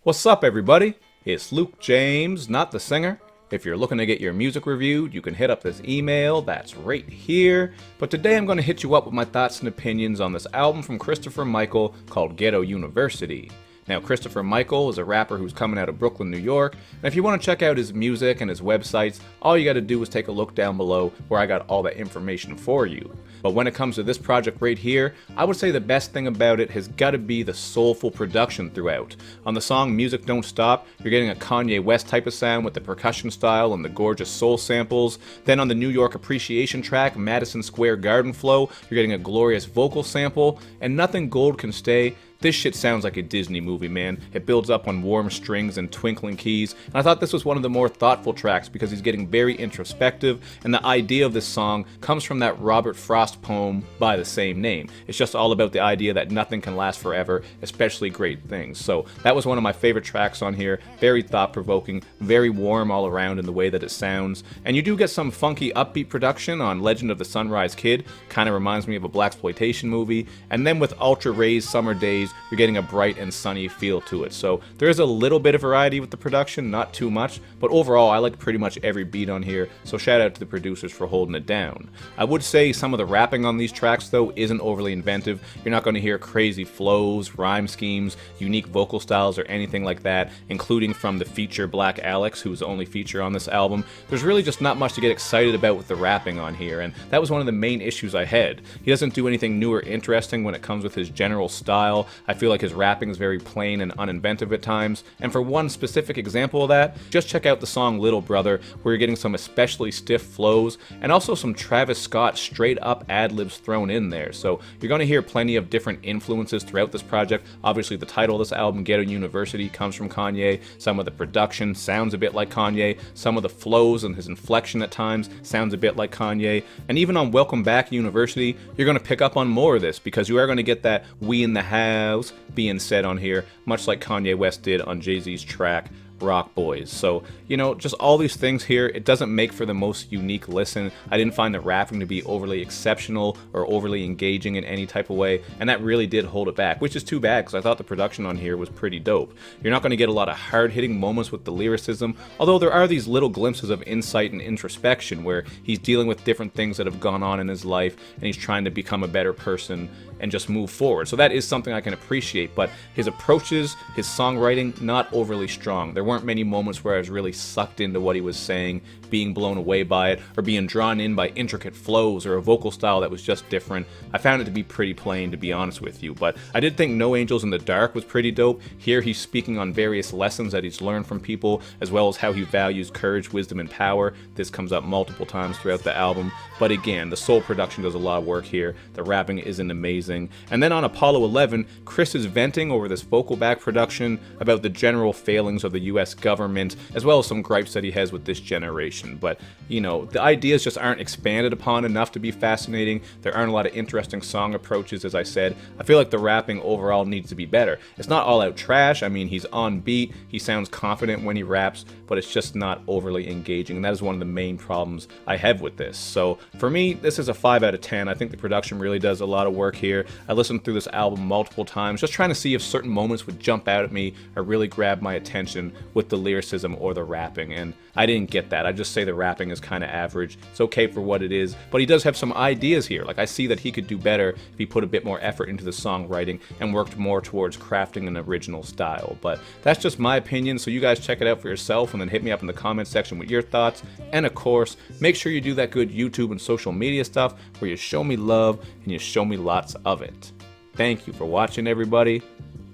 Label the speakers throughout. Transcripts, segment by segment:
Speaker 1: What's up, everybody? It's Luke James, not the singer. If you're looking to get your music reviewed, you can hit up this email that's right here. But today I'm going to hit you up with my thoughts and opinions on this album from Christopher Michael called Ghetto University. Now, Christopher Michael is a rapper who's coming out of Brooklyn, New York, and if you want to check out his music and his websites, all you got to do is take a look down below where I got all that information for you. But when it comes to this project right here, I would say the best thing about it has got to be the soulful production throughout. On the song Music Don't Stop, you're getting a Kanye West type of sound with the percussion style and the gorgeous soul samples. Then on the New York Appreciation track, Madison Square Garden Flow, you're getting a glorious vocal sample, and Nothing Gold Can Stay. This shit sounds like a Disney movie, man. It builds up on warm strings and twinkling keys, and I thought this was one of the more thoughtful tracks because he's getting very introspective, and the idea of this song comes from that Robert Frost poem by the same name. It's just all about the idea that nothing can last forever, especially great things. So that was one of my favorite tracks on here. Very thought-provoking, very warm all around in the way that it sounds, and you do get some funky upbeat production on Legend of the Sunrise Kid. Kind of reminds me of a blaxploitation movie, and then with Ultra Ray's Summer Days, you're getting a bright and sunny feel to it. So there is a little bit of variety with the production, not too much, but overall I like pretty much every beat on here, so shout out to the producers for holding it down. I would say some of the rapping on these tracks though isn't overly inventive. You're not going to hear crazy flows, rhyme schemes, unique vocal styles, or anything like that, including from the feature Black Alex, who's the only feature on this album. There's really just not much to get excited about with the rapping on here, and that was one of the main issues I had. He doesn't do anything new or interesting when it comes with his general style. I feel like his rapping is very plain and uninventive at times, and for one specific example of that, just check out the song Little Brother, where you're getting some especially stiff flows, and also some Travis Scott straight up ad-libs thrown in there. So you're going to hear plenty of different influences throughout this project. Obviously the title of this album, Ghetto University, comes from Kanye. Some of the production sounds a bit like Kanye, some of the flows and his inflection at times sounds a bit like Kanye, and even on Welcome Back University, you're going to pick up on more of this, because you are going to get that "we in the house" being said on here, much like Kanye West did on Jay-Z's track Rock Boys. So, you know, just all these things here, it doesn't make for the most unique listen. I didn't find the rapping to be overly exceptional or overly engaging in any type of way, and that really did hold it back, which is too bad because I thought the production on here was pretty dope. You're not going to get a lot of hard-hitting moments with the lyricism, although there are these little glimpses of insight and introspection where he's dealing with different things that have gone on in his life and he's trying to become a better person and just move forward. So that is something I can appreciate, but his approaches, his songwriting, not overly strong. There weren't many moments where I was really sucked into what he was saying, being blown away by it, or being drawn in by intricate flows or a vocal style that was just different. I found it to be pretty plain, to be honest with you, but I did think No Angels in the Dark was pretty dope. Here he's speaking on various lessons that he's learned from people, as well as how he values courage, wisdom, and power. This comes up multiple times throughout the album, but again, the soul production does a lot of work here. The rapping isn't amazing. And then on Apollo 11, Chris is venting over this vocal back production about the general failings of the US government, as well as some gripes that he has with this generation. But, you know, the ideas just aren't expanded upon enough to be fascinating. There aren't a lot of interesting song approaches, as I said. I feel like the rapping overall needs to be better. It's not all out trash. I mean, he's on beat, he sounds confident when he raps, but it's just not overly engaging, and that is one of the main problems I have with this. So for me, this is a 5 out of 10. I think the production really does a lot of work here. I listened through this album multiple times, just trying to see if certain moments would jump out at me or really grab my attention with the lyricism or the rapping, and I didn't get that. I just say the rapping is kind of average. It's okay for what it is, but he does have some ideas here. Like, I see that he could do better if he put a bit more effort into the songwriting and worked more towards crafting an original style. But that's just my opinion, so you guys check it out for yourself and then hit me up in the comment section with your thoughts. And of course, make sure you do that good YouTube and social media stuff where you show me love and you show me lots of it. Thank you for watching, everybody.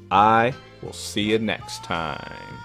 Speaker 1: I will see you next time.